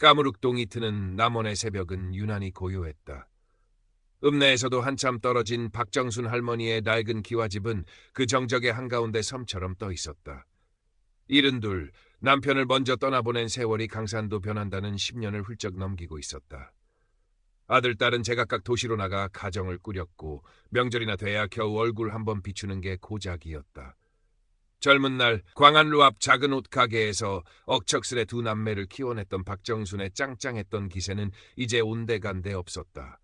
까무룩동이 트는 남원의 새벽은 유난히 고요했다. 읍내에서도 한참 떨어진 박정순 할머니의 낡은 기와집은 그 정적의 한가운데 섬처럼 떠 있었다. 72, 남편을 먼저 떠나보낸 세월이 강산도 변한다는 10년을 훌쩍 넘기고 있었다. 아들, 딸은 제각각 도시로 나가 가정을 꾸렸고 명절이나 돼야 겨우 얼굴 한번 비추는 게 고작이었다. 젊은 날 광안루 앞 작은 옷 가게에서 억척스레 두 남매를 키워냈던 박정순의 짱짱했던 기세는 이제 온데간데 없었다.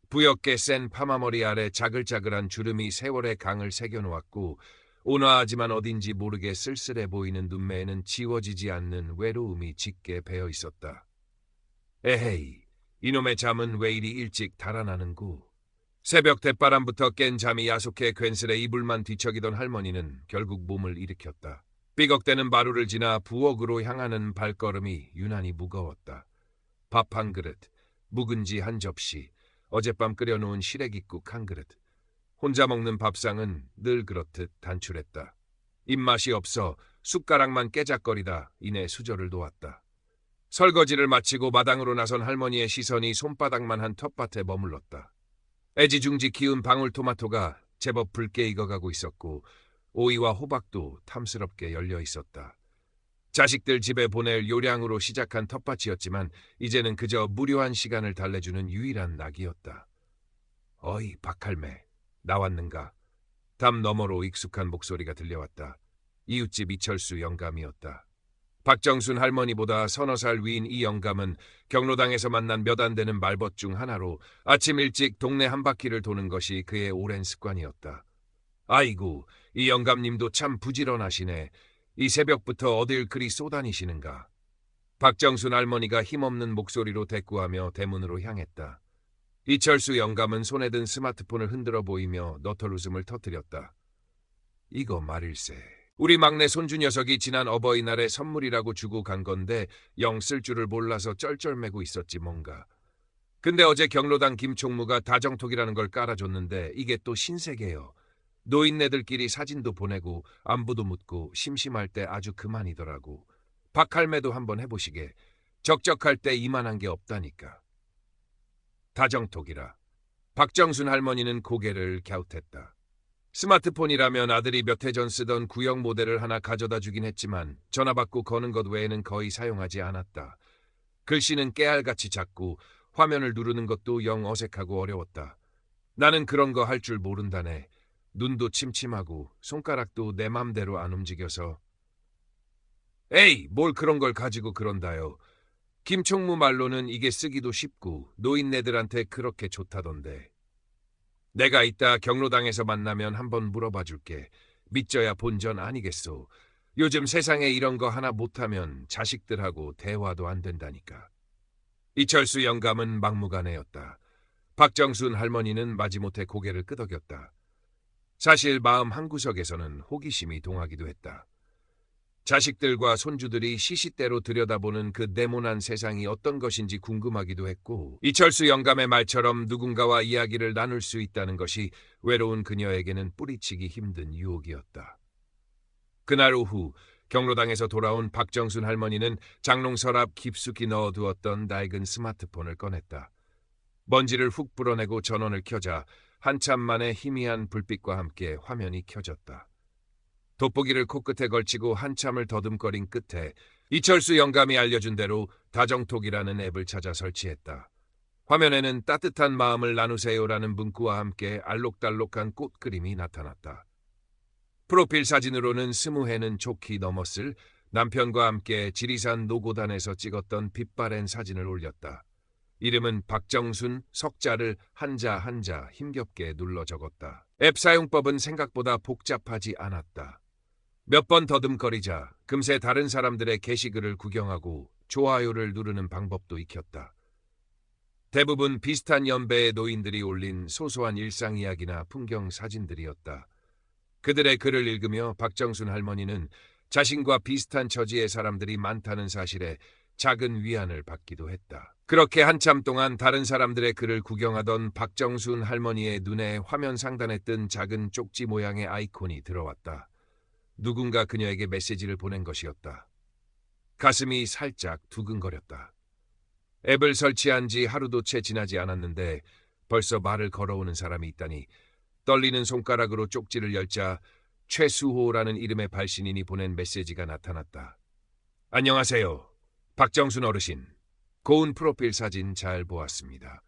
부엽게 센 파마머리 아래 자글자글한 주름이 세월의 강을 새겨놓았고 온화하지만 어딘지 모르게 쓸쓸해 보이는 눈매에는 지워지지 않는 외로움이 짙게 배어 있었다. 에헤이, 이놈의 잠은 왜 이리 일찍 달아나는구. 새벽 대바람부터 깬 잠이 야속해 괜스레 이불만 뒤척이던 할머니는 결국 몸을 일으켰다. 삐걱대는 마루를 지나 부엌으로 향하는 발걸음이 유난히 무거웠다. 밥 한 그릇, 묵은지 한 접시, 어젯밤 끓여놓은 시래기국 한 그릇. 혼자 먹는 밥상은 늘 그렇듯 단출했다. 입맛이 없어 숟가락만 깨작거리다 이내 수저를 놓았다. 설거지를 마치고 마당으로 나선 할머니의 시선이 손바닥만 한 텃밭에 머물렀다. 애지중지 키운 방울토마토가 제법 붉게 익어가고 있었고 오이와 호박도 탐스럽게 열려 있었다. 자식들 집에 보낼 요량으로 시작한 텃밭이었지만 이제는 그저 무료한 시간을 달래주는 유일한 낙이었다. 어이, 박할매, 나왔는가? 담 너머로 익숙한 목소리가 들려왔다. 이웃집 이철수 영감이었다. 박정순 할머니보다 서너 살 위인 이 영감은 경로당에서 만난 몇 안 되는 말벗 중 하나로 아침 일찍 동네 한 바퀴를 도는 것이 그의 오랜 습관이었다. 아이고, 이 영감님도 참 부지런하시네. 이 새벽부터 어딜 그리 쏘다니시는가. 박정순 할머니가 힘없는 목소리로 대꾸하며 대문으로 향했다. 이철수 영감은 손에 든 스마트폰을 흔들어 보이며 너털 웃음을 터뜨렸다. 이거 말일세. 우리 막내 손주 녀석이 지난 어버이날에 선물이라고 주고 간 건데 영 쓸 줄을 몰라서 쩔쩔매고 있었지 뭔가. 근데 어제 경로당 김총무가 다정톡이라는 걸 깔아줬는데 이게 또 신세계요. 노인네들끼리 사진도 보내고 안부도 묻고 심심할 때 아주 그만이더라고. 박할매도 한번 해보시게. 적적할 때 이만한 게 없다니까. 다정톡이라. 박정순 할머니는 고개를 갸웃했다. 스마트폰이라면 아들이 몇 해 전 쓰던 구형 모델을 하나 가져다 주긴 했지만 전화 받고 거는 것 외에는 거의 사용하지 않았다. 글씨는 깨알같이 작고 화면을 누르는 것도 영 어색하고 어려웠다. 나는 그런 거 할 줄 모른다네. 눈도 침침하고 손가락도 내 맘대로 안 움직여서. 에이, 뭘 그런 걸 가지고 그런다요. 김총무 말로는 이게 쓰기도 쉽고 노인네들한테 그렇게 좋다던데. 내가 이따 경로당에서 만나면 한번 물어봐 줄게. 믿져야 본전 아니겠소. 요즘 세상에 이런 거 하나 못하면 자식들하고 대화도 안 된다니까. 이철수 영감은 막무가내였다. 박정순 할머니는 마지못해 고개를 끄덕였다. 사실 마음 한구석에서는 호기심이 동하기도 했다. 자식들과 손주들이 시시때로 들여다보는 그 네모난 세상이 어떤 것인지 궁금하기도 했고 이철수 영감의 말처럼 누군가와 이야기를 나눌 수 있다는 것이 외로운 그녀에게는 뿌리치기 힘든 유혹이었다. 그날 오후 경로당에서 돌아온 박정순 할머니는 장롱 서랍 깊숙이 넣어두었던 낡은 스마트폰을 꺼냈다. 먼지를 훅 불어내고 전원을 켜자 한참 만에 희미한 불빛과 함께 화면이 켜졌다. 돋보기를 코끝에 걸치고 한참을 더듬거린 끝에 이철수 영감이 알려준 대로 다정톡이라는 앱을 찾아 설치했다. 화면에는 따뜻한 마음을 나누세요라는 문구와 함께 알록달록한 꽃 그림이 나타났다. 프로필 사진으로는 20해는 좋게 넘었을 남편과 함께 지리산 노고단에서 찍었던 빛바랜 사진을 올렸다. 이름은 박정순, 석자를 한자 한자 힘겹게 눌러 적었다. 앱 사용법은 생각보다 복잡하지 않았다. 몇 번 더듬거리자 금세 다른 사람들의 게시글을 구경하고 좋아요를 누르는 방법도 익혔다. 대부분 비슷한 연배의 노인들이 올린 소소한 일상 이야기나 풍경 사진들이었다. 그들의 글을 읽으며 박정순 할머니는 자신과 비슷한 처지의 사람들이 많다는 사실에 작은 위안을 받기도 했다. 그렇게 한참 동안 다른 사람들의 글을 구경하던 박정순 할머니의 눈에 화면 상단에 뜬 작은 쪽지 모양의 아이콘이 들어왔다. 누군가 그녀에게 메시지를 보낸 것이었다. 가슴이 살짝 두근거렸다. 앱을 설치한 지 하루도 채 지나지 않았는데 벌써 말을 걸어오는 사람이 있다니. 떨리는 손가락으로 쪽지를 열자 최수호라는 이름의 발신인이 보낸 메시지가 나타났다. 안녕하세요. 박정순 어르신. 고운 프로필 사진 잘 보았습니다.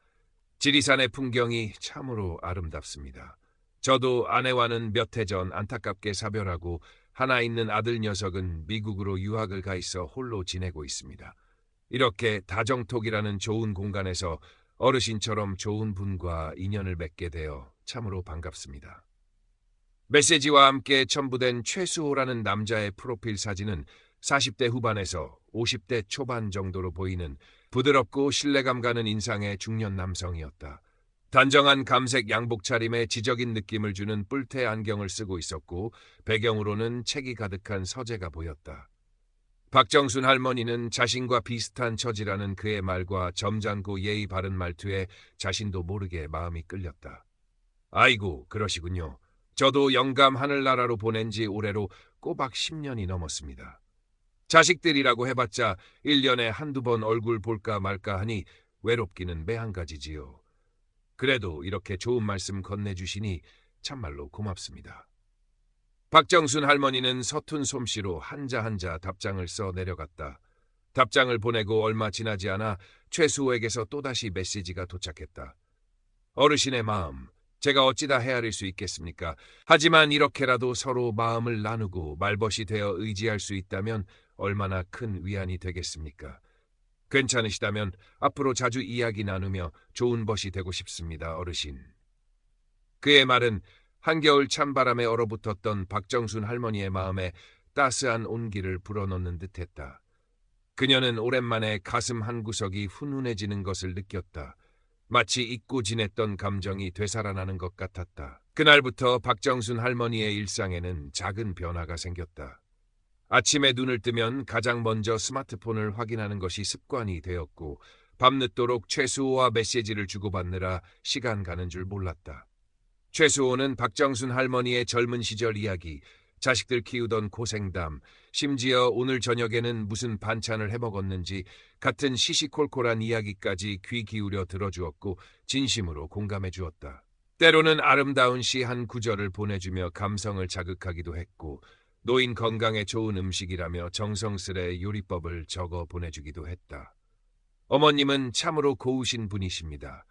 지리산의 풍경이 참으로 아름답습니다. 저도 아내와는 몇 해 전 안타깝게 사별하고 하나 있는 아들 녀석은 미국으로 유학을 가 있어 홀로 지내고 있습니다. 이렇게 다정톡이라는 좋은 공간에서 어르신처럼 좋은 분과 인연을 맺게 되어 참으로 반갑습니다. 메시지와 함께 첨부된 최수호라는 남자의 프로필 사진은 40대 후반에서 50대 초반 정도로 보이는 부드럽고 신뢰감 가는 인상의 중년 남성이었다. 단정한 감색 양복 차림에 지적인 느낌을 주는 뿔테 안경을 쓰고 있었고 배경으로는 책이 가득한 서재가 보였다. 박정순 할머니는 자신과 비슷한 처지라는 그의 말과 점잖고 예의 바른 말투에 자신도 모르게 마음이 끌렸다. 아이고, 그러시군요. 저도 영감 하늘나라로 보낸 지 올해로 꼬박 10년이 넘었습니다. 자식들이라고 해봤자 1년에 한두 번 얼굴 볼까 말까 하니 외롭기는 매한가지지요. 그래도 이렇게 좋은 말씀 건네주시니 참말로 고맙습니다. 박정순 할머니는 서툰 솜씨로 한자 한자 답장을 써 내려갔다. 답장을 보내고 얼마 지나지 않아 최수호에게서 또다시 메시지가 도착했다. 어르신의 마음, 제가 어찌다 헤아릴 수 있겠습니까? 하지만 이렇게라도 서로 마음을 나누고 말벗이 되어 의지할 수 있다면 얼마나 큰 위안이 되겠습니까? 괜찮으시다면 앞으로 자주 이야기 나누며 좋은 벗이 되고 싶습니다, 어르신. 그의 말은 한겨울 찬바람에 얼어붙었던 박정순 할머니의 마음에 따스한 온기를 불어넣는 듯했다. 그녀는 오랜만에 가슴 한구석이 훈훈해지는 것을 느꼈다. 마치 잊고 지냈던 감정이 되살아나는 것 같았다. 그날부터 박정순 할머니의 일상에는 작은 변화가 생겼다. 아침에 눈을 뜨면 가장 먼저 스마트폰을 확인하는 것이 습관이 되었고 밤늦도록 최수호와 메시지를 주고받느라 시간 가는 줄 몰랐다. 최수호는 박정순 할머니의 젊은 시절 이야기, 자식들 키우던 고생담, 심지어 오늘 저녁에는 무슨 반찬을 해먹었는지 같은 시시콜콜한 이야기까지 귀 기울여 들어주었고 진심으로 공감해 주었다. 때로는 아름다운 시 한 구절을 보내주며 감성을 자극하기도 했고 노인 건강에 좋은 음식이라며 정성스레 요리법을 적어 보내주기도 했다. 어머님은 참으로 고우신 분이십니다.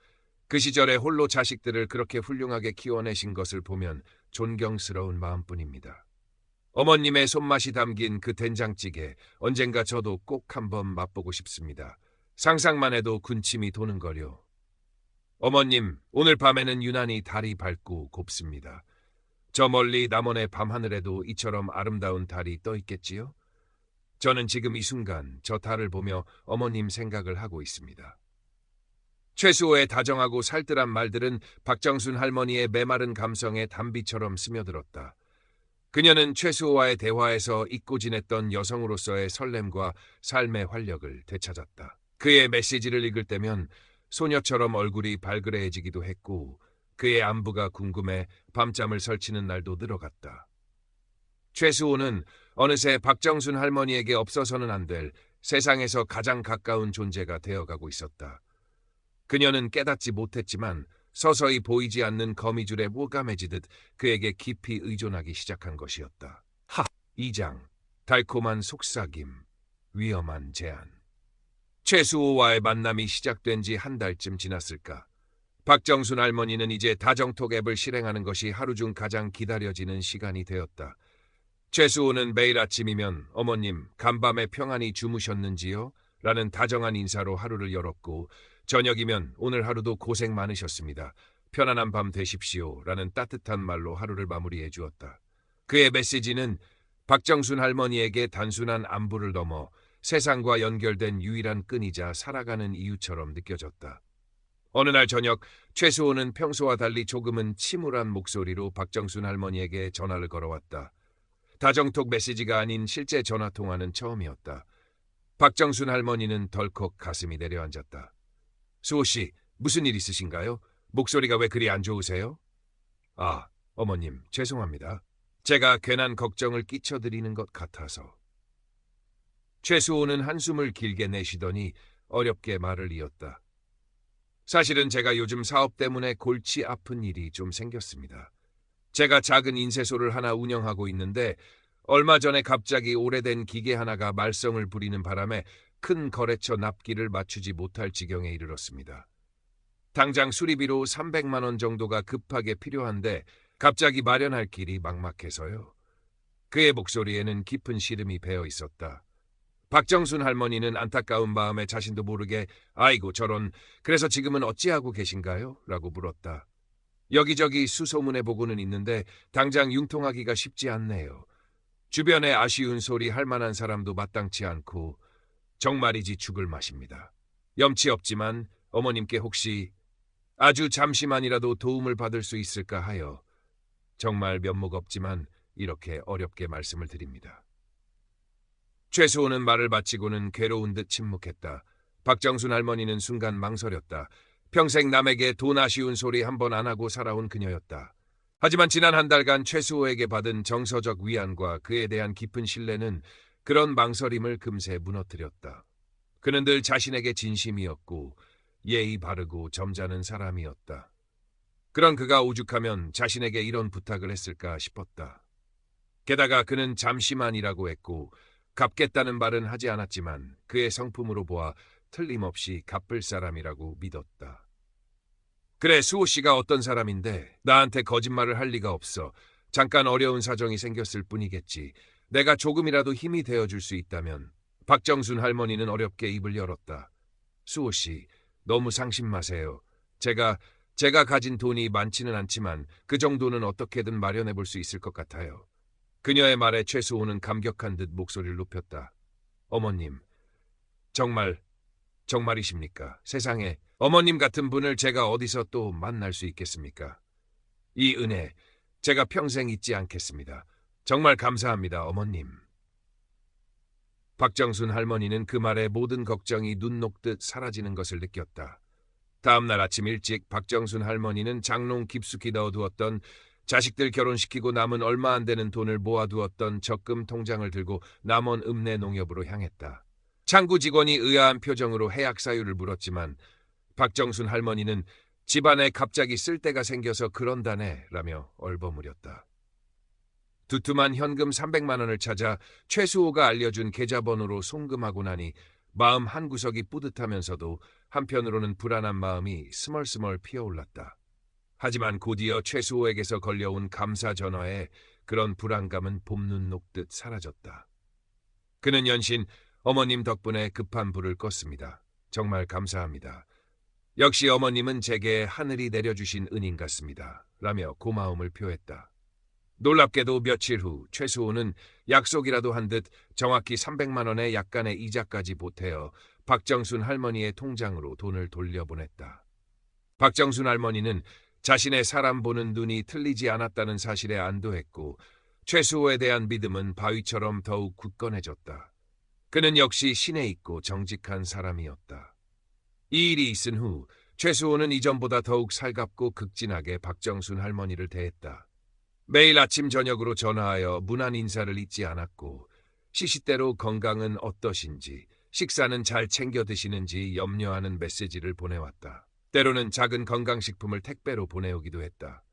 그 시절에 홀로 자식들을 그렇게 훌륭하게 키워내신 것을 보면 존경스러운 마음뿐입니다. 어머님의 손맛이 담긴 그 된장찌개 언젠가 저도 꼭 한번 맛보고 싶습니다. 상상만 해도 군침이 도는거려. 어머님, 오늘 밤에는 유난히 달이 밝고 곱습니다. 저 멀리 남원의 밤하늘에도 이처럼 아름다운 달이 떠 있겠지요? 저는 지금 이 순간 저 달을 보며 어머님 생각을 하고 있습니다. 최수호의 다정하고 살뜰한 말들은 박정순 할머니의 메마른 감성에 단비처럼 스며들었다. 그녀는 최수호와의 대화에서 잊고 지냈던 여성으로서의 설렘과 삶의 활력을 되찾았다. 그의 메시지를 읽을 때면 소녀처럼 얼굴이 발그레해지기도 했고 그의 안부가 궁금해 밤잠을 설치는 날도 늘어갔다. 최수호는 어느새 박정순 할머니에게 없어서는 안 될 세상에서 가장 가까운 존재가 되어가고 있었다. 그녀는 깨닫지 못했지만 서서히 보이지 않는 거미줄에 무감해지듯 그에게 깊이 의존하기 시작한 것이었다. 2장. 달콤한 속삭임, 위험한 제안. 최수호와의 만남이 시작된 지 한 달쯤 지났을까. 박정순 할머니는 이제 다정톡 앱을 실행하는 것이 하루 중 가장 기다려지는 시간이 되었다. 최수호는 매일 아침이면 어머님, 간밤에 평안히 주무셨는지요? 라는 다정한 인사로 하루를 열었고 저녁이면 오늘 하루도 고생 많으셨습니다. 편안한 밤 되십시오. 라는 따뜻한 말로 하루를 마무리해 주었다. 그의 메시지는 박정순 할머니에게 단순한 안부를 넘어 세상과 연결된 유일한 끈이자 살아가는 이유처럼 느껴졌다. 어느 날 저녁 최수호는 평소와 달리 조금은 침울한 목소리로 박정순 할머니에게 전화를 걸어왔다. 다정톡 메시지가 아닌 실제 전화통화는 처음이었다. 박정순 할머니는 덜컥 가슴이 내려앉았다. 수호씨, 무슨 일 있으신가요? 목소리가 왜 그리 안 좋으세요? 아, 어머님, 죄송합니다. 제가 괜한 걱정을 끼쳐드리는 것 같아서. 최수호는 한숨을 길게 내쉬더니 어렵게 말을 이었다. 사실은 제가 요즘 사업 때문에 골치 아픈 일이 좀 생겼습니다. 제가 작은 인쇄소를 하나 운영하고 있는데 얼마 전에 갑자기 오래된 기계 하나가 말썽을 부리는 바람에 큰 거래처 납기를 맞추지 못할 지경에 이르렀습니다. 당장 수리비로 300만 원 정도가 급하게 필요한데 갑자기 마련할 길이 막막해서요. 그의 목소리에는 깊은 시름이 배어 있었다. 박정순 할머니는 안타까운 마음에 자신도 모르게 아이고 저런 그래서 지금은 어찌하고 계신가요? 라고 물었다. 여기저기 수소문해 보고는 있는데 당장 융통하기가 쉽지 않네요. 주변에 아쉬운 소리 할 만한 사람도 마땅치 않고 정말이지 죽을 맛입니다. 염치 없지만 어머님께 혹시 아주 잠시만이라도 도움을 받을 수 있을까 하여 정말 면목 없지만 이렇게 어렵게 말씀을 드립니다. 최수호는 말을 마치고는 괴로운 듯 침묵했다. 박정순 할머니는 순간 망설였다. 평생 남에게 돈 아쉬운 소리 한 번 안 하고 살아온 그녀였다. 하지만 지난 한 달간 최수호에게 받은 정서적 위안과 그에 대한 깊은 신뢰는 그런 망설임을 금세 무너뜨렸다. 그는 늘 자신에게 진심이었고 예의 바르고 점잖은 사람이었다. 그런 그가 오죽하면 자신에게 이런 부탁을 했을까 싶었다. 게다가 그는 잠시만이라고 했고 갚겠다는 말은 하지 않았지만 그의 성품으로 보아 틀림없이 갚을 사람이라고 믿었다. 그래, 수호 씨가 어떤 사람인데 나한테 거짓말을 할 리가 없어. 잠깐 어려운 사정이 생겼을 뿐이겠지. 내가 조금이라도 힘이 되어줄 수 있다면. 박정순 할머니는 어렵게 입을 열었다. 수호 씨, 너무 상심 마세요. 제가 가진 돈이 많지는 않지만 그 정도는 어떻게든 마련해 볼 수 있을 것 같아요. 그녀의 말에 최수호는 감격한 듯 목소리를 높였다. 어머님, 정말이십니까? 세상에 어머님 같은 분을 제가 어디서 또 만날 수 있겠습니까? 이 은혜 제가 평생 잊지 않겠습니다. 정말 감사합니다, 어머님. 박정순 할머니는 그 말에 모든 걱정이 눈 녹듯 사라지는 것을 느꼈다. 다음 날 아침 일찍 박정순 할머니는 장롱 깊숙이 넣어두었던 자식들 결혼시키고 남은 얼마 안 되는 돈을 모아두었던 적금 통장을 들고 남원 읍내 농협으로 향했다. 창구 직원이 의아한 표정으로 해약 사유를 물었지만 박정순 할머니는 집안에 갑자기 쓸 데가 생겨서 그런다네 라며 얼버무렸다. 두툼한 현금 300만 원을 찾아 최수호가 알려준 계좌번호로 송금하고 나니 마음 한구석이 뿌듯하면서도 한편으로는 불안한 마음이 스멀스멀 피어올랐다. 하지만 곧이어 최수호에게서 걸려온 감사 전화에 그런 불안감은 봄눈 녹듯 사라졌다. 그는 연신 어머님 덕분에 급한 불을 껐습니다. 정말 감사합니다. 역시 어머님은 제게 하늘이 내려주신 은인 같습니다. 라며 고마움을 표했다. 놀랍게도 며칠 후 최수호는 약속이라도 한 듯 정확히 300만 원의 약간의 이자까지 보태어 박정순 할머니의 통장으로 돈을 돌려보냈다. 박정순 할머니는 자신의 사람 보는 눈이 틀리지 않았다는 사실에 안도했고 최수호에 대한 믿음은 바위처럼 더욱 굳건해졌다. 그는 역시 신에 있고 정직한 사람이었다. 이 일이 있은 후 최수호는 이전보다 더욱 살갑고 극진하게 박정순 할머니를 대했다. 매일 아침 저녁으로 전화하여 문안 인사를 잊지 않았고 시시때로 건강은 어떠신지, 식사는 잘 챙겨 드시는지 염려하는 메시지를 보내왔다. 때로는 작은 건강식품을 택배로 보내오기도 했다.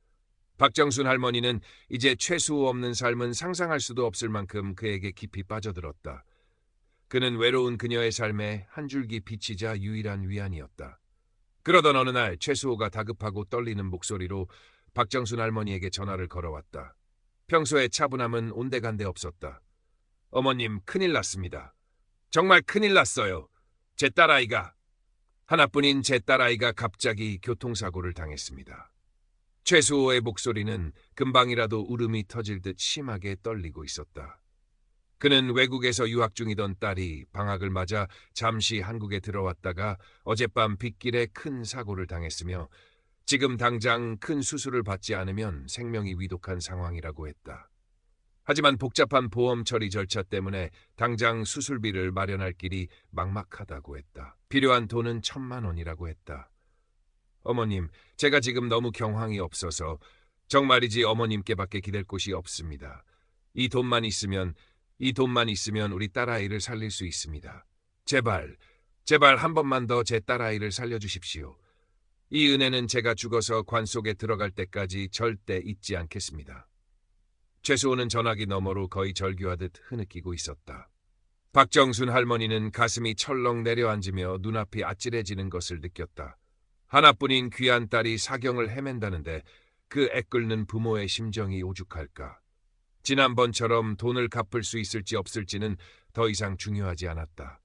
박정순 할머니는 이제 최수호 없는 삶은 상상할 수도 없을 만큼 그에게 깊이 빠져들었다. 그는 외로운 그녀의 삶에 한 줄기 빛이자 유일한 위안이었다. 그러던 어느 날 최수호가 다급하고 떨리는 목소리로 박정순 할머니에게 전화를 걸어왔다. 평소에 차분함은 온데간데 없었다. 어머님, 큰일 났습니다. 정말 큰일 났어요. 제 딸아이가, 하나뿐인 제 딸아이가 갑자기 교통사고를 당했습니다. 최수호의 목소리는 금방이라도 울음이 터질 듯 심하게 떨리고 있었다. 그는 외국에서 유학 중이던 딸이 방학을 맞아 잠시 한국에 들어왔다가 어젯밤 빗길에 큰 사고를 당했으며 지금 당장 큰 수술을 받지 않으면 생명이 위독한 상황이라고 했다. 하지만 복잡한 보험 처리 절차 때문에 당장 수술비를 마련할 길이 막막하다고 했다. 필요한 돈은 1,000만 원이라고 했다. 어머님, 제가 지금 너무 경황이 없어서 정말이지 어머님께밖에 기댈 곳이 없습니다. 이 돈만 있으면 우리 딸아이를 살릴 수 있습니다. 제발 제발 한 번만 더 제 딸아이를 살려주십시오. 이 은혜는 제가 죽어서 관 속에 들어갈 때까지 절대 잊지 않겠습니다. 최수호는 전화기 너머로 거의 절규하듯 흐느끼고 있었다. 박정순 할머니는 가슴이 철렁 내려앉으며 눈앞이 아찔해지는 것을 느꼈다. 하나뿐인 귀한 딸이 사경을 헤맨다는데 그 애끓는 부모의 심정이 오죽할까. 지난번처럼 돈을 갚을 수 있을지 없을지는 더 이상 중요하지 않았다.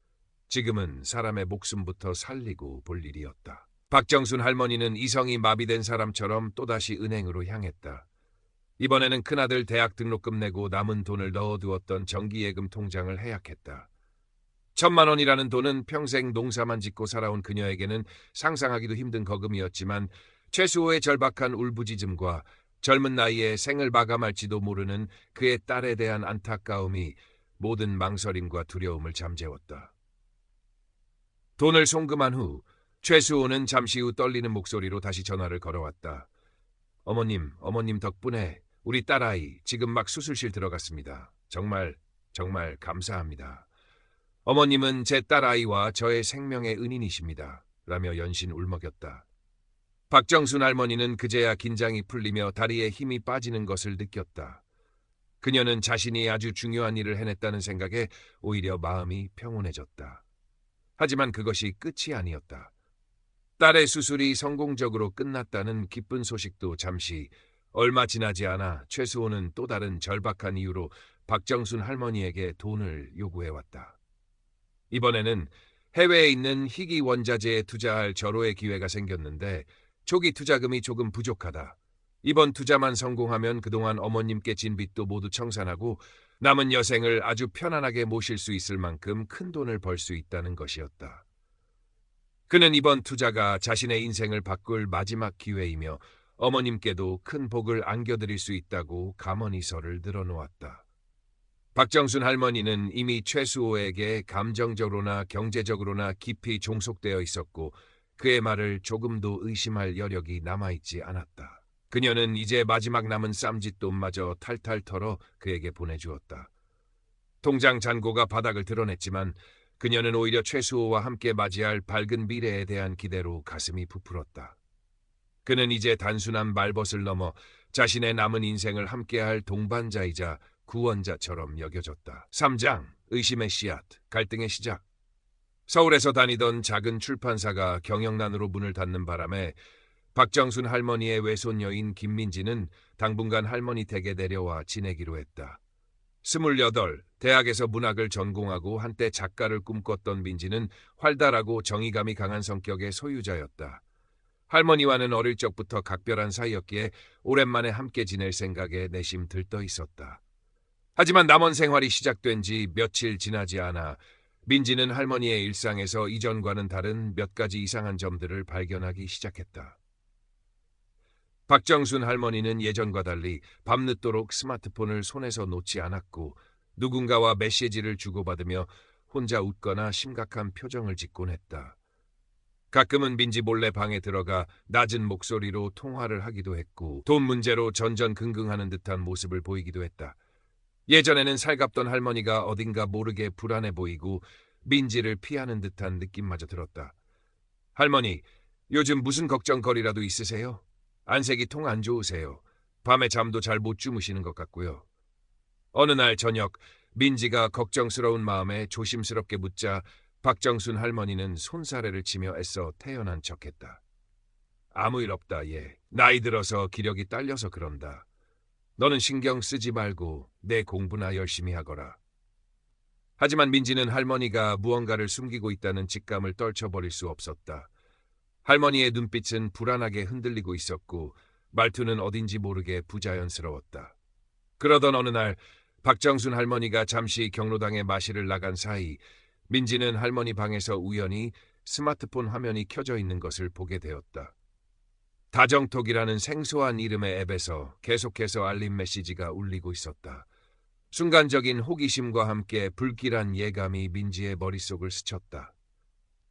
지금은 사람의 목숨부터 살리고 볼 일이었다. 박정순 할머니는 이성이 마비된 사람처럼 또다시 은행으로 향했다. 이번에는 큰아들 대학 등록금 내고 남은 돈을 넣어두었던 정기예금 통장을 해약했다. 1,000만 원이라는 돈은 평생 농사만 짓고 살아온 그녀에게는 상상하기도 힘든 거금이었지만 최수호의 절박한 울부짖음과 젊은 나이에 생을 마감할지도 모르는 그의 딸에 대한 안타까움이 모든 망설임과 두려움을 잠재웠다. 돈을 송금한 후 최수호는 잠시 후 떨리는 목소리로 다시 전화를 걸어왔다. 어머님 덕분에 우리 딸아이 지금 막 수술실 들어갔습니다. 정말 감사합니다. 어머님은 제 딸아이와 저의 생명의 은인이십니다. 라며 연신 울먹였다. 박정순 할머니는 그제야 긴장이 풀리며 다리에 힘이 빠지는 것을 느꼈다. 그녀는 자신이 아주 중요한 일을 해냈다는 생각에 오히려 마음이 평온해졌다. 하지만 그것이 끝이 아니었다. 딸의 수술이 성공적으로 끝났다는 기쁜 소식도 잠시, 얼마 지나지 않아 최수호는 또 다른 절박한 이유로 박정순 할머니에게 돈을 요구해왔다. 이번에는 해외에 있는 희귀 원자재에 투자할 절호의 기회가 생겼는데 초기 투자금이 조금 부족하다. 이번 투자만 성공하면 그동안 어머님께 진 빚도 모두 청산하고 남은 여생을 아주 편안하게 모실 수 있을 만큼 큰 돈을 벌 수 있다는 것이었다. 그는 이번 투자가 자신의 인생을 바꿀 마지막 기회이며 어머님께도 큰 복을 안겨드릴 수 있다고 감언이설을 늘어놓았다. 박정순 할머니는 이미 최수호에게 감정적으로나 경제적으로나 깊이 종속되어 있었고 그의 말을 조금도 의심할 여력이 남아있지 않았다. 그녀는 이제 마지막 남은 쌈짓돈마저 탈탈 털어 그에게 보내주었다. 통장 잔고가 바닥을 드러냈지만 그녀는 오히려 최수호와 함께 맞이할 밝은 미래에 대한 기대로 가슴이 부풀었다. 그는 이제 단순한 말벗을 넘어 자신의 남은 인생을 함께할 동반자이자 구원자처럼 여겨졌다. 3장 의심의 씨앗, 갈등의 시작. 서울에서 다니던 작은 출판사가 경영난으로 문을 닫는 바람에 박정순 할머니의 외손녀인 김민지는 당분간 할머니 댁에 내려와 지내기로 했다. 28, 대학에서 문학을 전공하고 한때 작가를 꿈꿨던 민지는 활달하고 정의감이 강한 성격의 소유자였다. 할머니와는 어릴 적부터 각별한 사이였기에 오랜만에 함께 지낼 생각에 내심 들떠 있었다. 하지만 남원 생활이 시작된 지 며칠 지나지 않아 민지는 할머니의 일상에서 이전과는 다른 몇 가지 이상한 점들을 발견하기 시작했다. 박정순 할머니는 예전과 달리 밤늦도록 스마트폰을 손에서 놓지 않았고 누군가와 메시지를 주고받으며 혼자 웃거나 심각한 표정을 짓곤 했다. 가끔은 민지 몰래 방에 들어가 낮은 목소리로 통화를 하기도 했고 돈 문제로 전전긍긍하는 듯한 모습을 보이기도 했다. 예전에는 살갑던 할머니가 어딘가 모르게 불안해 보이고 민지를 피하는 듯한 느낌마저 들었다. 할머니, 요즘 무슨 걱정거리라도 있으세요? 안색이 통 안 좋으세요. 밤에 잠도 잘 못 주무시는 것 같고요. 어느 날 저녁 민지가 걱정스러운 마음에 조심스럽게 묻자 박정순 할머니는 손사래를 치며 애써 태연한 척했다. 아무 일 없다 얘. 나이 들어서 기력이 딸려서 그런다. 너는 신경 쓰지 말고 내 공부나 열심히 하거라. 하지만 민지는 할머니가 무언가를 숨기고 있다는 직감을 떨쳐버릴 수 없었다. 할머니의 눈빛은 불안하게 흔들리고 있었고 말투는 어딘지 모르게 부자연스러웠다. 그러던 어느 날 박정순 할머니가 잠시 경로당에 마실을 나간 사이 민지는 할머니 방에서 우연히 스마트폰 화면이 켜져 있는 것을 보게 되었다. 다정톡이라는 생소한 이름의 앱에서 계속해서 알림 메시지가 울리고 있었다. 순간적인 호기심과 함께 불길한 예감이 민지의 머릿속을 스쳤다.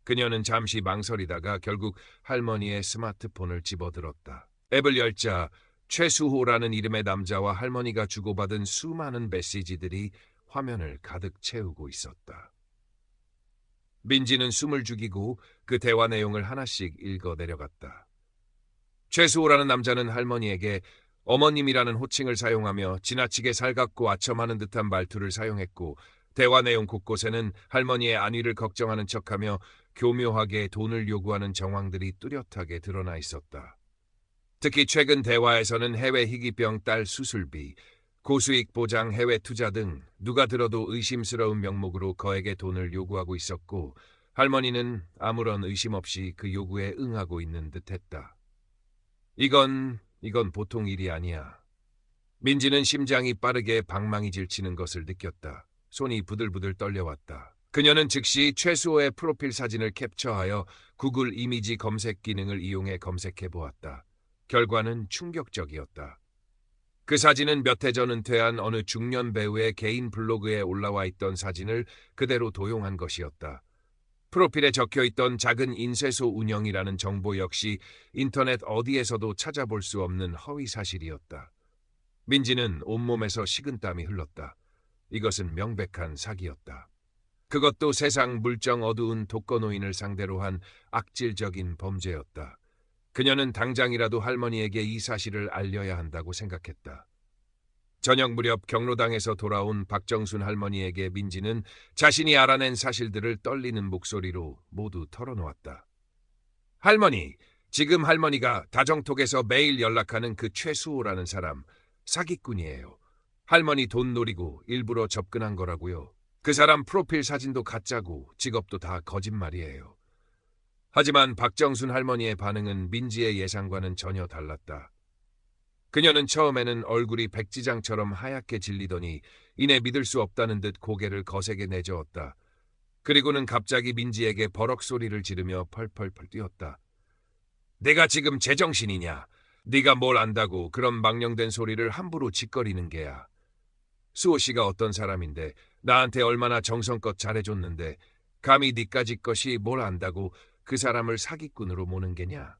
그녀는 잠시 망설이다가 결국 할머니의 스마트폰을 집어들었다. 앱을 열자 최수호라는 이름의 남자와 할머니가 주고받은 수많은 메시지들이 화면을 가득 채우고 있었다. 민지는 숨을 죽이고 그 대화 내용을 하나씩 읽어 내려갔다. 최수호라는 남자는 할머니에게 어머님이라는 호칭을 사용하며 지나치게 살갑고 아첨하는 듯한 말투를 사용했고, 대화 내용 곳곳에는 할머니의 안위를 걱정하는 척하며 교묘하게 돈을 요구하는 정황들이 뚜렷하게 드러나 있었다. 특히 최근 대화에서는 해외 희귀병 딸 수술비, 고수익 보장 해외 투자 등 누가 들어도 의심스러운 명목으로 거액의 돈을 요구하고 있었고, 할머니는 아무런 의심 없이 그 요구에 응하고 있는 듯했다. 이건 보통 일이 아니야. 민지는 심장이 빠르게 방망이 질치는 것을 느꼈다. 손이 부들부들 떨려왔다. 그녀는 즉시 최수호의 프로필 사진을 캡처하여 구글 이미지 검색 기능을 이용해 검색해 보았다. 결과는 충격적이었다. 그 사진은 몇 해 전 은퇴한 어느 중년 배우의 개인 블로그에 올라와 있던 사진을 그대로 도용한 것이었다. 프로필에 적혀있던 작은 인쇄소 운영이라는 정보 역시 인터넷 어디에서도 찾아볼 수 없는 허위 사실이었다. 민지는 온몸에서 식은땀이 흘렀다. 이것은 명백한 사기였다. 그것도 세상 물정 어두운 독거노인을 상대로 한 악질적인 범죄였다. 그녀는 당장이라도 할머니에게 이 사실을 알려야 한다고 생각했다. 저녁 무렵 경로당에서 돌아온 박정순 할머니에게 민지는 자신이 알아낸 사실들을 떨리는 목소리로 모두 털어놓았다. 할머니, 지금 할머니가 다정톡에서 매일 연락하는 그 최수호라는 사람, 사기꾼이에요. 할머니 돈 노리고 일부러 접근한 거라고요. 그 사람 프로필 사진도 가짜고 직업도 다 거짓말이에요. 하지만 박정순 할머니의 반응은 민지의 예상과는 전혀 달랐다. 그녀는 처음에는 얼굴이 백지장처럼 하얗게 질리더니 이내 믿을 수 없다는 듯 고개를 거세게 내저었다. 그리고는 갑자기 민지에게 버럭 소리를 지르며 펄펄펄 뛰었다. 내가 지금 제정신이냐? 네가 뭘 안다고 그런 망령된 소리를 함부로 짓거리는 게야. 수호 씨가 어떤 사람인데 나한테 얼마나 정성껏 잘해줬는데 감히 니까지 것이 뭘 안다고 그 사람을 사기꾼으로 모는 게냐?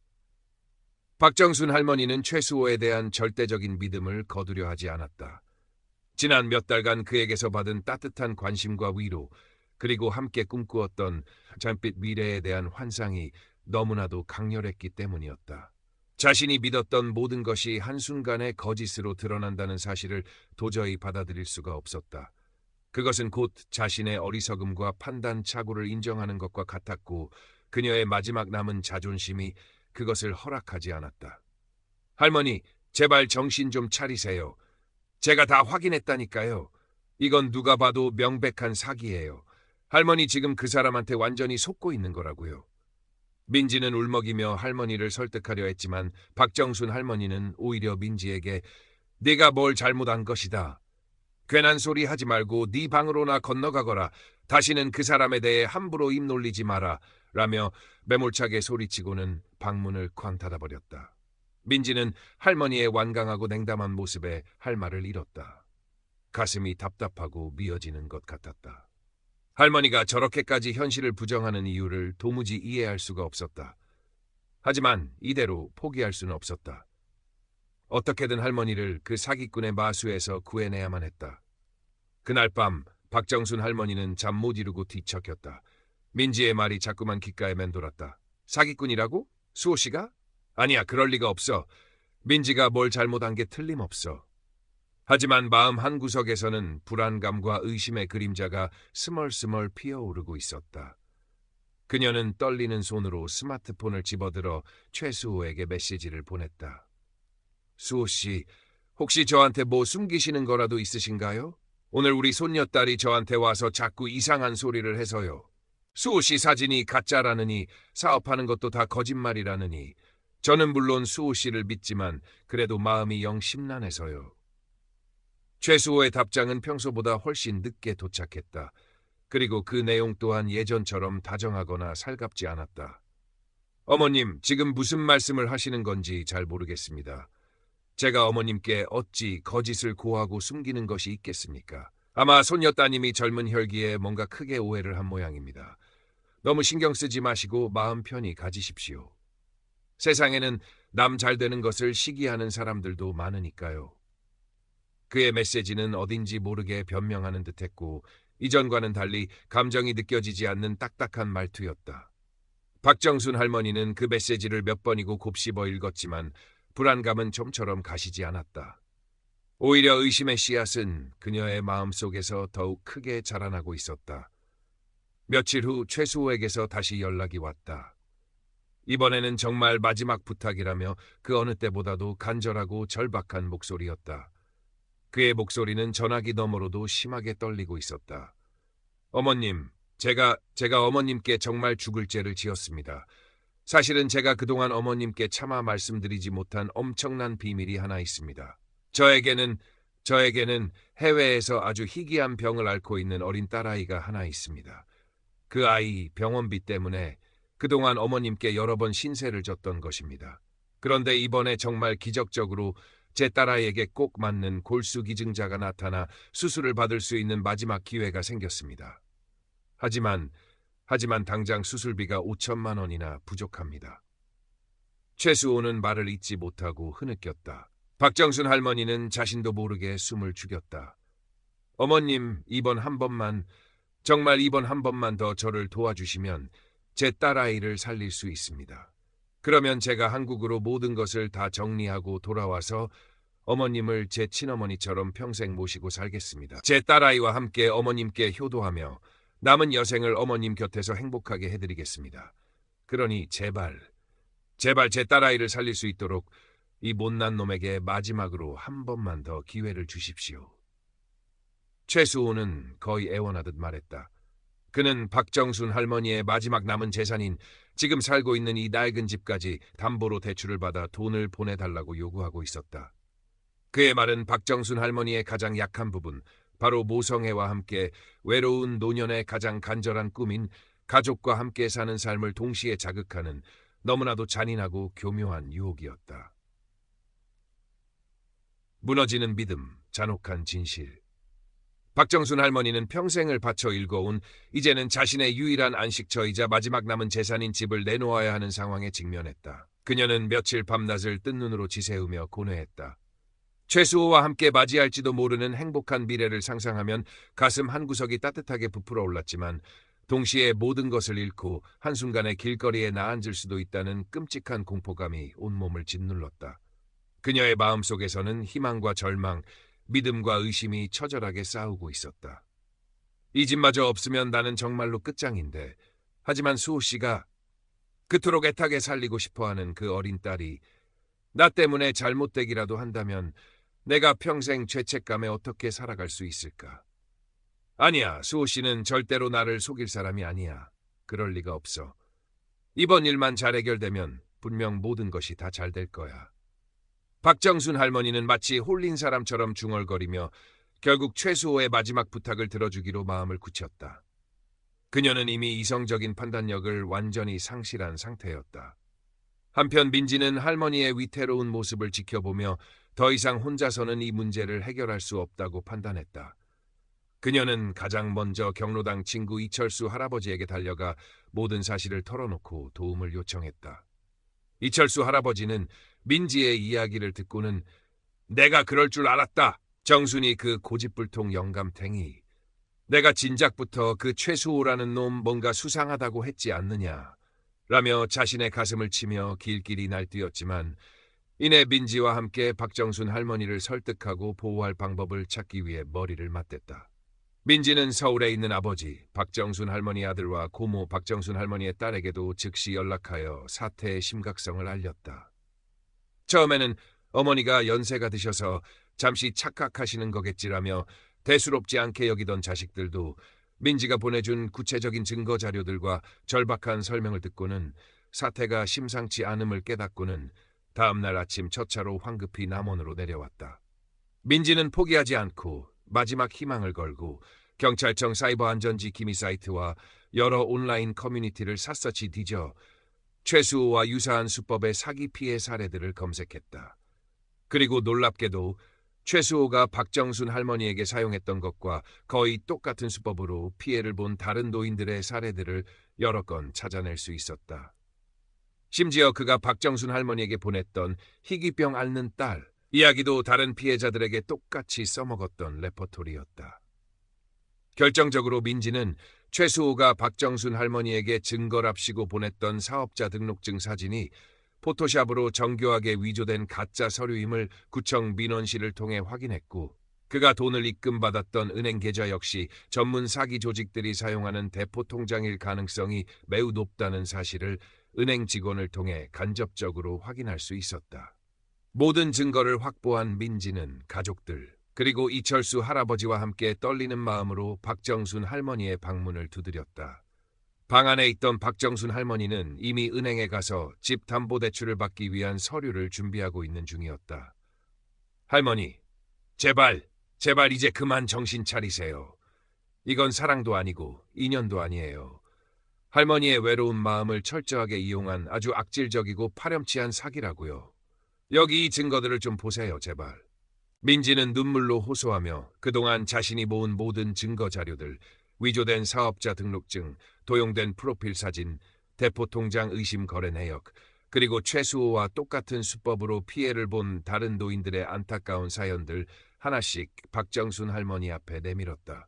박정순 할머니는 최수호에 대한 절대적인 믿음을 거두려 하지 않았다. 지난 몇 달간 그에게서 받은 따뜻한 관심과 위로, 그리고 함께 꿈꾸었던 잠빛 미래에 대한 환상이 너무나도 강렬했기 때문이었다. 자신이 믿었던 모든 것이 한순간에 거짓으로 드러난다는 사실을 도저히 받아들일 수가 없었다. 그것은 곧 자신의 어리석음과 판단 착오를 인정하는 것과 같았고, 그녀의 마지막 남은 자존심이 그것을 허락하지 않았다. 할머니, 제발 정신 좀 차리세요. 제가 다 확인했다니까요. 이건 누가 봐도 명백한 사기예요. 할머니 지금 그 사람한테 완전히 속고 있는 거라고요. 민지는 울먹이며 할머니를 설득하려 했지만 박정순 할머니는 오히려 민지에게 네가 뭘 잘못한 것이다. 괜한 소리 하지 말고 네 방으로나 건너가거라. 다시는 그 사람에 대해 함부로 입 놀리지 마라. 라며 매몰차게 소리치고는 방문을 쾅 닫아버렸다. 민지는 할머니의 완강하고 냉담한 모습에 할 말을 잃었다. 가슴이 답답하고 미어지는 것 같았다. 할머니가 저렇게까지 현실을 부정하는 이유를 도무지 이해할 수가 없었다. 하지만 이대로 포기할 수는 없었다. 어떻게든 할머니를 그 사기꾼의 마수에서 구해내야만 했다. 그날 밤 박정순 할머니는 잠 못 이루고 뒤척였다. 민지의 말이 자꾸만 귓가에 맴돌았다. 사기꾼이라고? 수호 씨가? 아니야, 그럴 리가 없어. 민지가 뭘 잘못한 게 틀림없어. 하지만 마음 한구석에서는 불안감과 의심의 그림자가 스멀스멀 피어오르고 있었다. 그녀는 떨리는 손으로 스마트폰을 집어들어 최수호에게 메시지를 보냈다. 수호 씨, 혹시 저한테 뭐 숨기시는 거라도 있으신가요? 오늘 우리 손녀딸이 저한테 와서 자꾸 이상한 소리를 해서요. 수호 씨 사진이 가짜라느니 사업하는 것도 다 거짓말이라느니 저는 물론 수호 씨를 믿지만 그래도 마음이 영 심란해서요. 최수호의 답장은 평소보다 훨씬 늦게 도착했다. 그리고 그 내용 또한 예전처럼 다정하거나 살갑지 않았다. 어머님, 지금 무슨 말씀을 하시는 건지 잘 모르겠습니다. 제가 어머님께 어찌 거짓을 고하고 숨기는 것이 있겠습니까? 아마 손녀따님이 젊은 혈기에 뭔가 크게 오해를 한 모양입니다. 너무 신경 쓰지 마시고 마음 편히 가지십시오. 세상에는 남 잘 되는 것을 시기하는 사람들도 많으니까요. 그의 메시지는 어딘지 모르게 변명하는 듯했고 이전과는 달리 감정이 느껴지지 않는 딱딱한 말투였다. 박정순 할머니는 그 메시지를 몇 번이고 곱씹어 읽었지만 불안감은 좀처럼 가시지 않았다. 오히려 의심의 씨앗은 그녀의 마음속에서 더욱 크게 자라나고 있었다. 며칠 후 최수호에게서 다시 연락이 왔다. 이번에는 정말 마지막 부탁이라며 그 어느 때보다도 간절하고 절박한 목소리였다. 그의 목소리는 전화기 너머로도 심하게 떨리고 있었다. 어머님, 제가 어머님께 정말 죽을 죄를 지었습니다. 사실은 제가 그동안 어머님께 차마 말씀드리지 못한 엄청난 비밀이 하나 있습니다. 저에게는 해외에서 아주 희귀한 병을 앓고 있는 어린 딸아이가 하나 있습니다. 그 아이 병원비 때문에 그동안 어머님께 여러 번 신세를 졌던 것입니다. 그런데 이번에 정말 기적적으로 제 딸아이에게 꼭 맞는 골수 기증자가 나타나 수술을 받을 수 있는 마지막 기회가 생겼습니다. 하지만 당장 수술비가 5천만 원이나 부족합니다. 최수호는 말을 잇지 못하고 흐느꼈다. 박정순 할머니는 자신도 모르게 숨을 죽였다. 어머님, 정말 이번 한 번만 더 저를 도와주시면 제 딸아이를 살릴 수 있습니다. 그러면 제가 한국으로 모든 것을 다 정리하고 돌아와서 어머님을 제 친어머니처럼 평생 모시고 살겠습니다. 제 딸아이와 함께 어머님께 효도하며 남은 여생을 어머님 곁에서 행복하게 해드리겠습니다. 그러니 제발 제 딸아이를 살릴 수 있도록 이 못난 놈에게 마지막으로 한 번만 더 기회를 주십시오. 최수호는 거의 애원하듯 말했다. 그는 박정순 할머니의 마지막 남은 재산인 지금 살고 있는 이 낡은 집까지 담보로 대출을 받아 돈을 보내달라고 요구하고 있었다. 그의 말은 박정순 할머니의 가장 약한 부분, 바로 모성애와 함께 외로운 노년의 가장 간절한 꿈인 가족과 함께 사는 삶을 동시에 자극하는 너무나도 잔인하고 교묘한 유혹이었다. 무너지는 믿음, 잔혹한 진실. 박정순 할머니는 평생을 바쳐 일궈온 이제는 자신의 유일한 안식처이자 마지막 남은 재산인 집을 내놓아야 하는 상황에 직면했다. 그녀는 며칠 밤낮을 뜬 눈으로 지새우며 고뇌했다. 최수호와 함께 맞이할지도 모르는 행복한 미래를 상상하면 가슴 한구석이 따뜻하게 부풀어 올랐지만 동시에 모든 것을 잃고 한순간에 길거리에 나앉을 수도 있다는 끔찍한 공포감이 온몸을 짓눌렀다. 그녀의 마음속에서는 희망과 절망, 믿음과 의심이 처절하게 싸우고 있었다. 이 집마저 없으면 나는 정말로 끝장인데, 하지만 수호 씨가 그토록 애타게 살리고 싶어하는 그 어린 딸이 나 때문에 잘못되기라도 한다면 내가 평생 죄책감에 어떻게 살아갈 수 있을까? 아니야, 수호 씨는 절대로 나를 속일 사람이 아니야. 그럴 리가 없어. 이번 일만 잘 해결되면 분명 모든 것이 다 잘 될 거야. 박정순 할머니는 마치 홀린 사람처럼 중얼거리며 결국 최수호의 마지막 부탁을 들어주기로 마음을 굳혔다. 그녀는 이미 이성적인 판단력을 완전히 상실한 상태였다. 한편 민지는 할머니의 위태로운 모습을 지켜보며 더 이상 혼자서는 이 문제를 해결할 수 없다고 판단했다. 그녀는 가장 먼저 경로당 친구 이철수 할아버지에게 달려가 모든 사실을 털어놓고 도움을 요청했다. 이철수 할아버지는 민지의 이야기를 듣고는 내가 그럴 줄 알았다. 정순이 그 고집불통 영감탱이. 내가 진작부터 그 최수호라는 놈 뭔가 수상하다고 했지 않느냐. 라며 자신의 가슴을 치며 길길이 날뛰었지만 이내 민지와 함께 박정순 할머니를 설득하고 보호할 방법을 찾기 위해 머리를 맞댔다. 민지는 서울에 있는 아버지 박정순 할머니 아들과 고모 박정순 할머니의 딸에게도 즉시 연락하여 사태의 심각성을 알렸다. 처음에는 어머니가 연세가 드셔서 잠시 착각하시는 거겠지라며 대수롭지 않게 여기던 자식들도 민지가 보내준 구체적인 증거 자료들과 절박한 설명을 듣고는 사태가 심상치 않음을 깨닫고는 다음날 아침 첫 차로 황급히 남원으로 내려왔다. 민지는 포기하지 않고 마지막 희망을 걸고 경찰청 사이버 안전지 기미 사이트와 여러 온라인 커뮤니티를 샅샅이 뒤져 최수호와 유사한 수법의 사기 피해 사례들을 검색했다. 그리고 놀랍게도 최수호가 박정순 할머니에게 사용했던 것과 거의 똑같은 수법으로 피해를 본 다른 노인들의 사례들을 여러 건 찾아낼 수 있었다. 심지어 그가 박정순 할머니에게 보냈던 희귀병 앓는 딸 이야기도 다른 피해자들에게 똑같이 써먹었던 레퍼토리였다. 결정적으로 민지는 최수호가 박정순 할머니에게 증거랍시고 보냈던 사업자 등록증 사진이 포토샵으로 정교하게 위조된 가짜 서류임을 구청 민원실을 통해 확인했고, 그가 돈을 입금받았던 은행 계좌 역시 전문 사기 조직들이 사용하는 대포 통장일 가능성이 매우 높다는 사실을 은행 직원을 통해 간접적으로 확인할 수 있었다. 모든 증거를 확보한 민지는 가족들, 그리고 이철수 할아버지와 함께 떨리는 마음으로 박정순 할머니의 방문을 두드렸다. 방 안에 있던 박정순 할머니는 이미 은행에 가서 집 담보대출을 받기 위한 서류를 준비하고 있는 중이었다. 할머니, 제발 이제 그만 정신 차리세요. 이건 사랑도 아니고 인연도 아니에요. 할머니의 외로운 마음을 철저하게 이용한 아주 악질적이고 파렴치한 사기라고요. 여기 이 증거들을 좀 보세요, 제발. 민지는 눈물로 호소하며 그동안 자신이 모은 모든 증거 자료들, 위조된 사업자 등록증, 도용된 프로필 사진, 대포 통장 의심 거래 내역, 그리고 최수호와 똑같은 수법으로 피해를 본 다른 노인들의 안타까운 사연들 하나씩 박정순 할머니 앞에 내밀었다.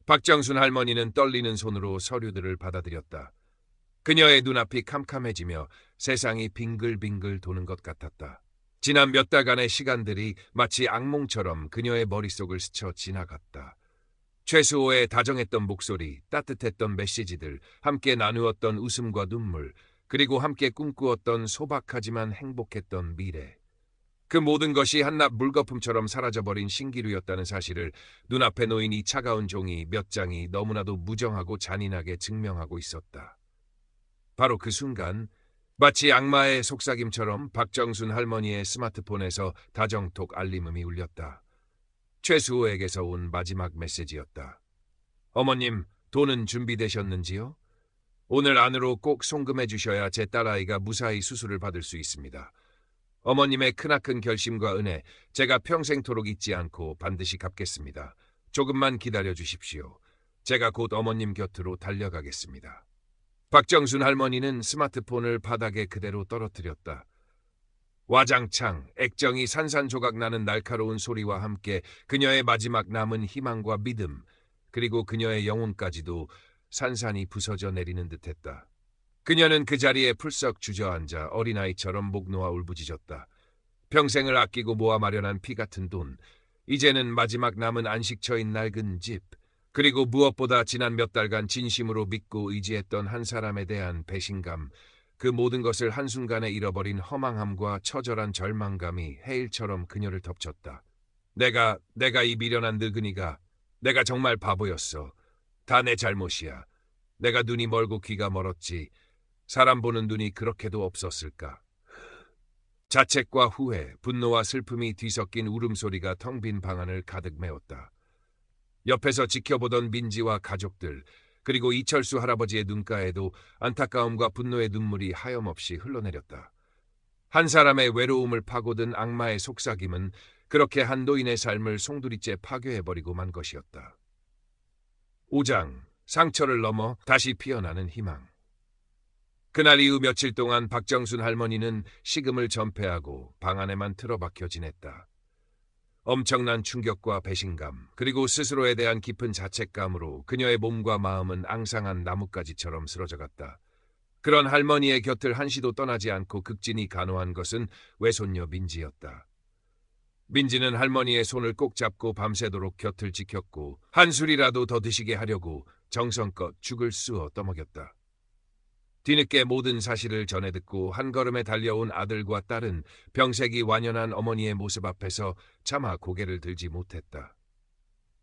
박정순 할머니는 떨리는 손으로 서류들을 받아들였다. 그녀의 눈앞이 캄캄해지며 세상이 빙글빙글 도는 것 같았다. 지난 몇 달간의 시간들이 마치 악몽처럼 그녀의 머릿속을 스쳐 지나갔다. 최수호의 다정했던 목소리, 따뜻했던 메시지들, 함께 나누었던 웃음과 눈물, 그리고 함께 꿈꾸었던 소박하지만 행복했던 미래. 그 모든 것이 한낱 물거품처럼 사라져버린 신기루였다는 사실을 눈앞에 놓인 이 차가운 종이 몇 장이 너무나도 무정하고 잔인하게 증명하고 있었다. 바로 그 순간 마치 악마의 속삭임처럼 박정순 할머니의 스마트폰에서 다정톡 알림음이 울렸다. 최수호에게서 온 마지막 메시지였다. 어머님, 돈은 준비되셨는지요? 오늘 안으로 꼭 송금해 주셔야 제 딸아이가 무사히 수술을 받을 수 있습니다. 어머님의 크나큰 결심과 은혜, 제가 평생토록 잊지 않고 반드시 갚겠습니다. 조금만 기다려 주십시오. 제가 곧 어머님 곁으로 달려가겠습니다. 박정순 할머니는 스마트폰을 바닥에 그대로 떨어뜨렸다. 와장창, 액정이 산산조각 나는 날카로운 소리와 함께 그녀의 마지막 남은 희망과 믿음, 그리고 그녀의 영혼까지도 산산이 부서져 내리는 듯했다. 그녀는 그 자리에 풀썩 주저앉아 어린아이처럼 목 놓아 울부짖었다. 평생을 아끼고 모아 마련한 피 같은 돈, 이제는 마지막 남은 안식처인 낡은 집, 그리고 무엇보다 지난 몇 달간 진심으로 믿고 의지했던 한 사람에 대한 배신감, 그 모든 것을 한순간에 잃어버린 허망함과 처절한 절망감이 해일처럼 그녀를 덮쳤다. 내가 이 미련한 늙은이가, 내가 정말 바보였어. 다 내 잘못이야. 내가 눈이 멀고 귀가 멀었지. 사람 보는 눈이 그렇게도 없었을까. 자책과 후회, 분노와 슬픔이 뒤섞인 울음소리가 텅 빈 방 안을 가득 메웠다. 옆에서 지켜보던 민지와 가족들, 그리고 이철수 할아버지의 눈가에도 안타까움과 분노의 눈물이 하염없이 흘러내렸다. 한 사람의 외로움을 파고든 악마의 속삭임은 그렇게 한 노인의 삶을 송두리째 파괴해버리고 만 것이었다. 5장, 상처를 넘어 다시 피어나는 희망. 그날 이후 며칠 동안 박정순 할머니는 식음을 전폐하고 방 안에만 틀어박혀 지냈다. 엄청난 충격과 배신감, 그리고 스스로에 대한 깊은 자책감으로 그녀의 몸과 마음은 앙상한 나뭇가지처럼 쓰러져갔다. 그런 할머니의 곁을 한시도 떠나지 않고 극진히 간호한 것은 외손녀 민지였다. 민지는 할머니의 손을 꼭 잡고 밤새도록 곁을 지켰고 한 술이라도 더 드시게 하려고 정성껏 죽을 쑤어 떠먹였다. 뒤늦게 모든 사실을 전해 듣고 한 걸음에 달려온 아들과 딸은 병색이 완연한 어머니의 모습 앞에서 차마 고개를 들지 못했다.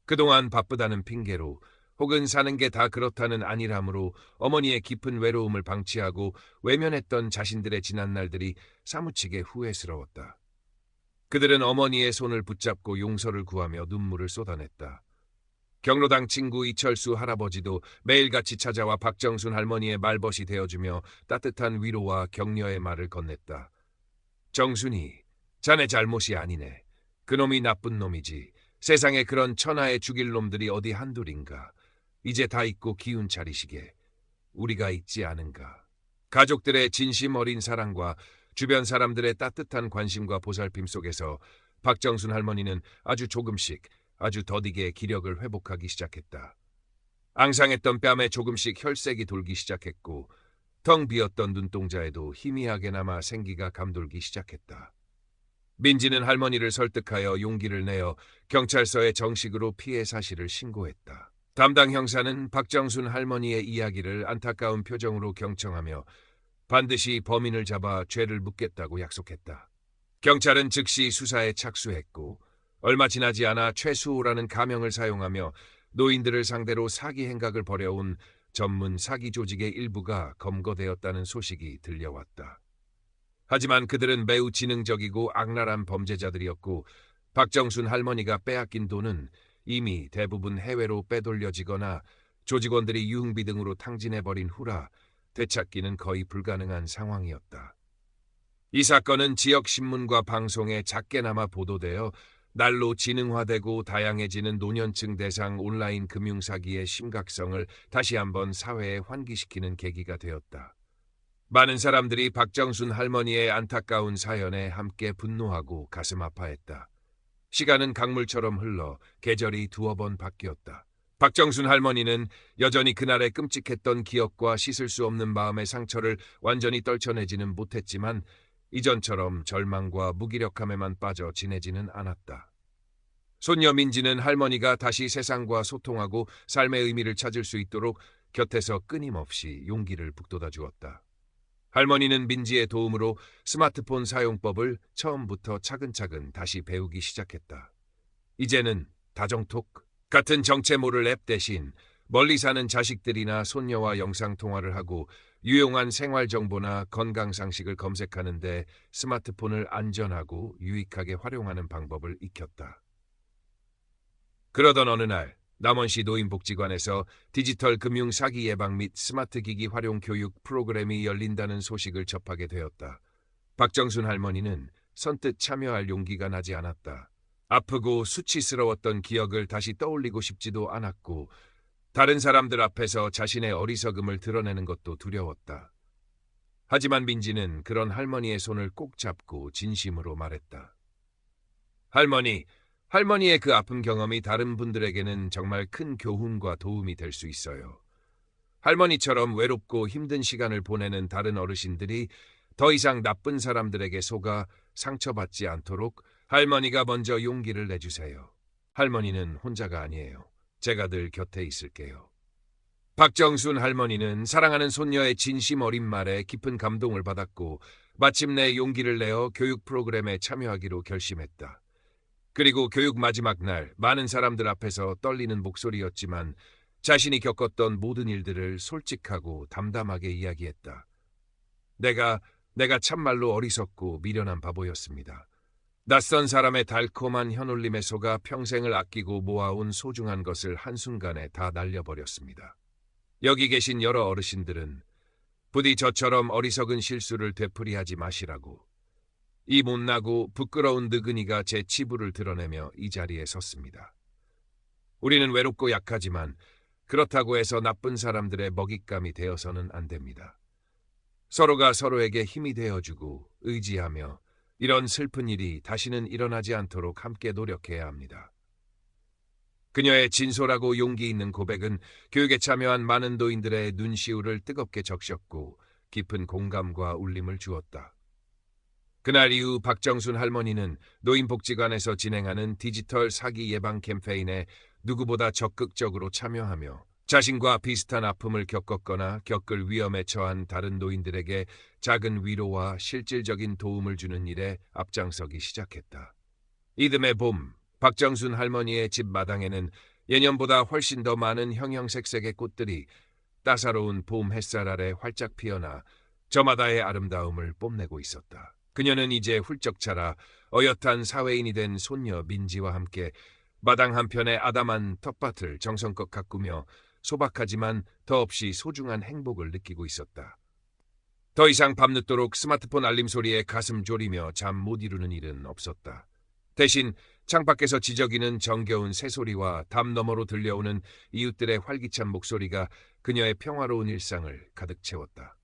그동안 바쁘다는 핑계로 혹은 사는 게 다 그렇다는 안일함으로 어머니의 깊은 외로움을 방치하고 외면했던 자신들의 지난 날들이 사무치게 후회스러웠다. 그들은 어머니의 손을 붙잡고 용서를 구하며 눈물을 쏟아냈다. 경로당 친구 이철수 할아버지도 매일같이 찾아와 박정순 할머니의 말벗이 되어주며 따뜻한 위로와 격려의 말을 건넸다. 정순이, 자네 잘못이 아니네. 그놈이 나쁜 놈이지. 세상에 그런 천하에 죽일 놈들이 어디 한둘인가. 이제 다 잊고 기운 차리시게. 우리가 있지 않은가. 가족들의 진심 어린 사랑과 주변 사람들의 따뜻한 관심과 보살핌 속에서 박정순 할머니는 아주 조금씩 아주 더디게 기력을 회복하기 시작했다. 앙상했던 뺨에 조금씩 혈색이 돌기 시작했고 텅 비었던 눈동자에도 희미하게 남아 생기가 감돌기 시작했다. 민지는 할머니를 설득하여 용기를 내어 경찰서에 정식으로 피해 사실을 신고했다. 담당 형사는 박정순 할머니의 이야기를 안타까운 표정으로 경청하며 반드시 범인을 잡아 죄를 묻겠다고 약속했다. 경찰은 즉시 수사에 착수했고 얼마 지나지 않아 최수호라는 가명을 사용하며 노인들을 상대로 사기 행각을 벌여온 전문 사기 조직의 일부가 검거되었다는 소식이 들려왔다. 하지만 그들은 매우 지능적이고 악랄한 범죄자들이었고 박정순 할머니가 빼앗긴 돈은 이미 대부분 해외로 빼돌려지거나 조직원들이 유흥비 등으로 탕진해버린 후라 되찾기는 거의 불가능한 상황이었다. 이 사건은 지역 신문과 방송에 작게나마 보도되어 날로 지능화되고 다양해지는 노년층 대상 온라인 금융사기의 심각성을 다시 한번 사회에 환기시키는 계기가 되었다. 많은 사람들이 박정순 할머니의 안타까운 사연에 함께 분노하고 가슴 아파했다. 시간은 강물처럼 흘러 계절이 두어 번 바뀌었다. 박정순 할머니는 여전히 그날의 끔찍했던 기억과 씻을 수 없는 마음의 상처를 완전히 떨쳐내지는 못했지만 이전처럼 절망과 무기력함에만 빠져 지내지는 않았다. 손녀 민지는 할머니가 다시 세상과 소통하고 삶의 의미를 찾을 수 있도록 곁에서 끊임없이 용기를 북돋아 주었다. 할머니는 민지의 도움으로 스마트폰 사용법을 처음부터 차근차근 다시 배우기 시작했다. 이제는 다정톡 같은 정체 모를 앱 대신 멀리 사는 자식들이나 손녀와 영상통화를 하고 유용한 생활정보나 건강상식을 검색하는데 스마트폰을 안전하고 유익하게 활용하는 방법을 익혔다. 그러던 어느 날 남원시 노인복지관에서 디지털 금융 사기 예방 및 스마트 기기 활용 교육 프로그램이 열린다는 소식을 접하게 되었다. 박정순 할머니는 선뜻 참여할 용기가 나지 않았다. 아프고 수치스러웠던 기억을 다시 떠올리고 싶지도 않았고 다른 사람들 앞에서 자신의 어리석음을 드러내는 것도 두려웠다. 하지만 민지는 그런 할머니의 손을 꼭 잡고 진심으로 말했다. 할머니의 그 아픈 경험이 다른 분들에게는 정말 큰 교훈과 도움이 될 수 있어요. 할머니처럼 외롭고 힘든 시간을 보내는 다른 어르신들이 더 이상 나쁜 사람들에게 속아 상처받지 않도록 할머니가 먼저 용기를 내주세요. 할머니는 혼자가 아니에요. 제가 늘 곁에 있을게요. 박정순 할머니는 사랑하는 손녀의 진심 어린 말에 깊은 감동을 받았고 마침내 용기를 내어 교육 프로그램에 참여하기로 결심했다. 그리고 교육 마지막 날 많은 사람들 앞에서 떨리는 목소리였지만 자신이 겪었던 모든 일들을 솔직하고 담담하게 이야기했다. 내가 참말로 어리석고 미련한 바보였습니다. 낯선 사람의 달콤한 현울림에 속아 평생을 아끼고 모아온 소중한 것을 한순간에 다 날려버렸습니다. 여기 계신 여러 어르신들은 부디 저처럼 어리석은 실수를 되풀이하지 마시라고 이 못나고 부끄러운 늙은이가 제 치부를 드러내며 이 자리에 섰습니다. 우리는 외롭고 약하지만 그렇다고 해서 나쁜 사람들의 먹잇감이 되어서는 안 됩니다. 서로가 서로에게 힘이 되어주고 의지하며 이런 슬픈 일이 다시는 일어나지 않도록 함께 노력해야 합니다. 그녀의 진솔하고 용기 있는 고백은 교육에 참여한 많은 노인들의 눈시울을 뜨겁게 적셨고 깊은 공감과 울림을 주었다. 그날 이후 박정순 할머니는 노인복지관에서 진행하는 디지털 사기 예방 캠페인에 누구보다 적극적으로 참여하며 자신과 비슷한 아픔을 겪었거나 겪을 위험에 처한 다른 노인들에게 작은 위로와 실질적인 도움을 주는 일에 앞장서기 시작했다. 이듬해 봄, 박정순 할머니의 집 마당에는 예년보다 훨씬 더 많은 형형색색의 꽃들이 따사로운 봄 햇살 아래 활짝 피어나 저마다의 아름다움을 뽐내고 있었다. 그녀는 이제 훌쩍 자라 어엿한 사회인이 된 손녀 민지와 함께 마당 한편의 아담한 텃밭을 정성껏 가꾸며 소박하지만 더없이 소중한 행복을 느끼고 있었다. 더 이상 밤늦도록 스마트폰 알림 소리에 가슴 졸이며 잠 못 이루는 일은 없었다. 대신 창밖에서 지저귀는 정겨운 새소리와 담 너머로 들려오는 이웃들의 활기찬 목소리가 그녀의 평화로운 일상을 가득 채웠다.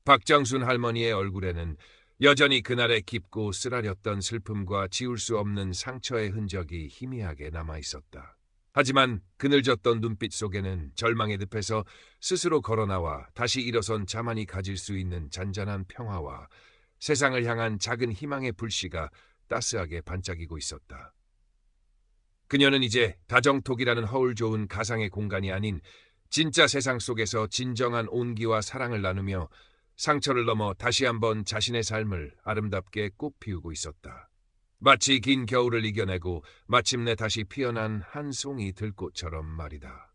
박정순 할머니의 얼굴에는 여전히 그날의 깊고 쓰라렸던 슬픔과 지울 수 없는 상처의 흔적이 희미하게 남아있었다. 하지만 그늘졌던 눈빛 속에는 절망의 늪에서 스스로 걸어나와 다시 일어선 자만이 가질 수 있는 잔잔한 평화와 세상을 향한 작은 희망의 불씨가 따스하게 반짝이고 있었다. 그녀는 이제 다정톡이라는 허울 좋은 가상의 공간이 아닌 진짜 세상 속에서 진정한 온기와 사랑을 나누며 상처를 넘어 다시 한번 자신의 삶을 아름답게 꽃피우고 있었다. 마치 긴 겨울을 이겨내고 마침내 다시 피어난 한 송이 들꽃처럼 말이다.